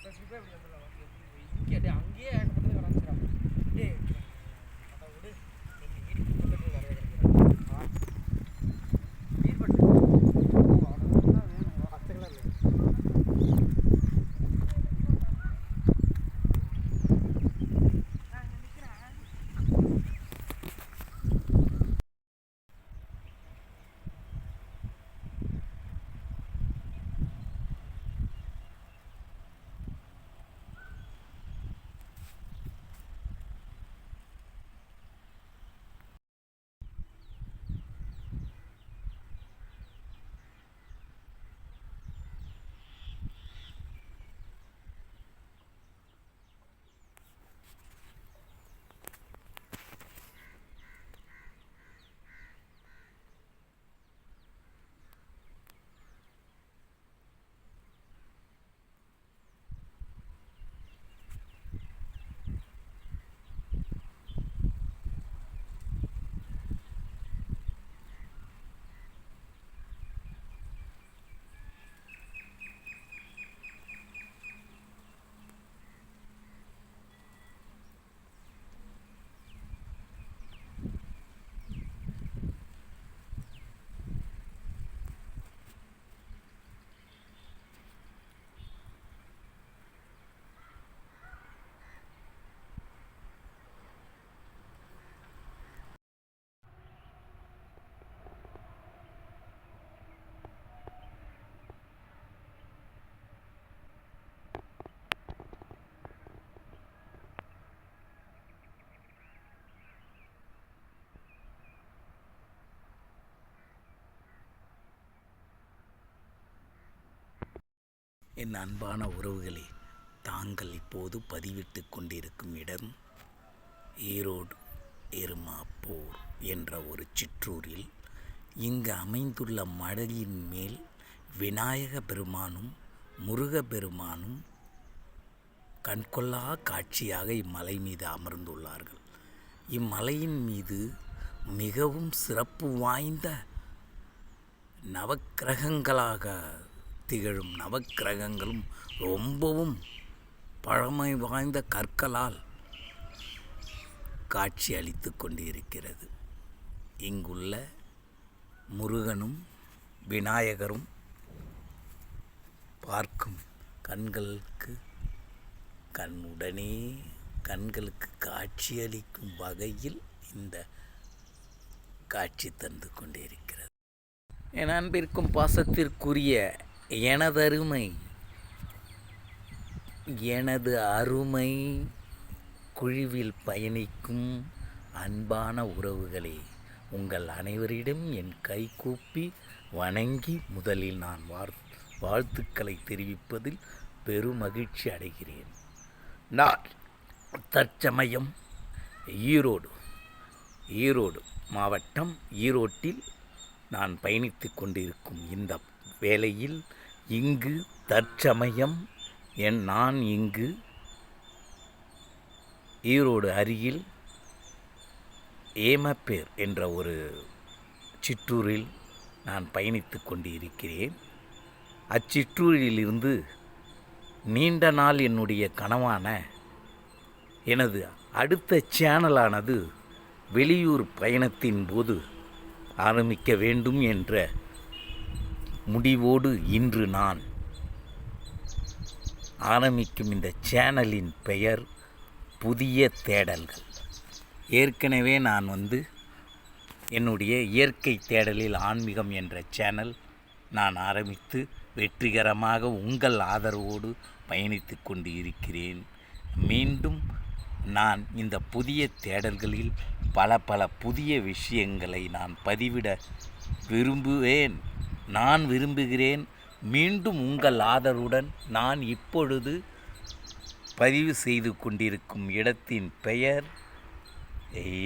இங்கே அங்கேயே ஏகப்பட்டது கிடச்சிடும். டே அதை விடு, வீடு பக்கத்தில் நிறைய கிடைக்கிறேன். மீன் பட்டு அவ்வளோதான் வேணும். பச்சை கலர் என் அன்பான உறவுகளே, தாங்கள் இப்போது பதிவிட்டு கொண்டிருக்கும் இடம் ஈரோடு எருமாப்பூர் என்ற ஒரு சிற்றூரில் இங்கு அமைந்துள்ள மலையின் மேல் விநாயக பெருமானும் முருகப்பெருமானும் கண்கொள்ளா காட்சியாக இம்மலை மீது அமர்ந்துள்ளார்கள். இம்மலையின் மீது மிகவும் சிறப்பு வாய்ந்த நவக்கிரகங்களாக திகழும் நவக்கிரகங்களும் ரொம்பவும் பழமை வாய்ந்த கற்களால் காட்சி அளித்து கொண்டிருக்கிறது. இங்குள்ள முருகனும் விநாயகரும் பார்க்கும் கண்களுக்கு காட்சியளிக்கும் வகையில் இந்த காட்சி தந்து கொண்டிருக்கிறது. என் அன்பிற்கும் பாசத்திற்குரிய எனது அருமை குழுவில் பயணிக்கும் அன்பான உறவுகளே, உங்கள் அனைவரிடம் என் கைகூப்பி வணங்கி முதலில் நான் வாழ்த்துக்களை தெரிவிப்பதில் பெருமகிழ்ச்சி அடைகிறேன். நான் தற்சமயம் ஈரோடு மாவட்டம் ஈரோட்டில் நான் பயணித்து கொண்டிருக்கும் இந்த வேளையில் இங்கு தற்சமயம் நான் இங்கு ஈரோடு அருகில் ஏமப்பேர் என்ற ஒரு சிற்றூரில் நான் பயணித்து கொண்டு இருக்கிறேன். அச்சிற்றூரிலிருந்து நீண்ட நாள் என்னுடைய கனவான எனது அடுத்த சேனலானது வெளியூர் பயணத்தின் போது ஆரம்பிக்க வேண்டும் என்ற முடிவோடு இன்று நான் ஆரம்பிக்கும் இந்த சேனலின் பெயர் புதிய தேடல்கள். ஏற்கனவே நான் என்னுடைய இயற்கை தேடலில் ஆன்மீகம் என்ற சேனல் நான் ஆரம்பித்து வெற்றிகரமாக உங்கள் ஆதரவோடு பயணித்து கொண்டு இருக்கிறேன். மீண்டும் நான் இந்த புதிய தேடல்களில் பல புதிய விஷயங்களை நான் பதிவிட விரும்புகிறேன். மீண்டும் உங்கள் ஆதரவுடன் நான் இப்பொழுது பதிவு செய்து கொண்டிருக்கும் இடத்தின் பெயர்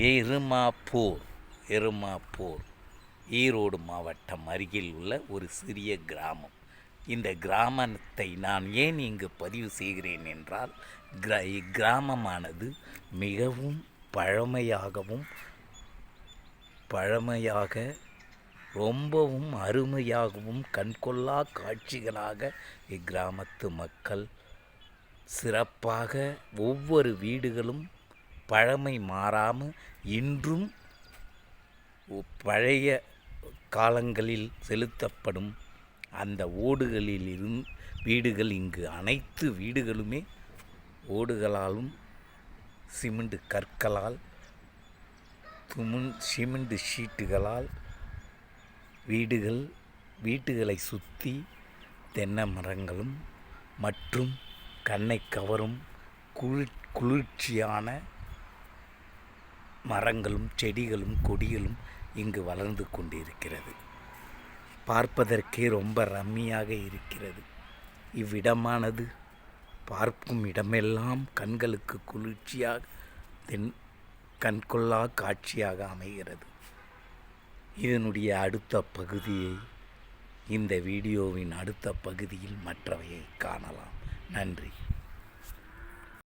எருமாப்பூர் ஈரோடு மாவட்டம் அருகில் உள்ள ஒரு சிறிய கிராமம். இந்த கிராமத்தை நான் ஏன் இங்கு பதிவு செய்கிறேன் என்றால், இக்கிராமமானது மிகவும் பழமையாக ரொம்பவும் அருமையாகவும் கண்கொள்ளா காட்சிகளாக இக்கிராமத்து மக்கள் சிறப்பாக ஒவ்வொரு வீடுகளும் பழமை மாறாமல் இன்றும் பழைய காலங்களில் செலுத்தப்படும் அந்த ஓடுகளில் வீடுகள் இங்கு அனைத்து வீடுகளுமே ஓடுகளாலும் சிமெண்ட் கற்களால் சிமெண்ட் ஷீட்டுகளால் வீடுகளை சுற்றி தென்னை மரங்களும் மற்றும் கண்ணை கவரும் குளிர்ச்சியான மரங்களும் செடிகளும் கொடிகளும் இங்கு வளர்ந்து கொண்டிருக்கிறது. பார்ப்பதற்கே ரொம்ப ரம்மியாக இருக்கிறது. இவ்விடமானது பார்க்கும் இடமெல்லாம் கண்களுக்கு குளிர்ச்சியாக கண்கொள்ளா காட்சியாக அமைகிறது. இதனுடைய அடுத்த பகுதியை இந்த வீடியோவின் அடுத்த பகுதியில் மற்றவையை காணலாம். நன்றி.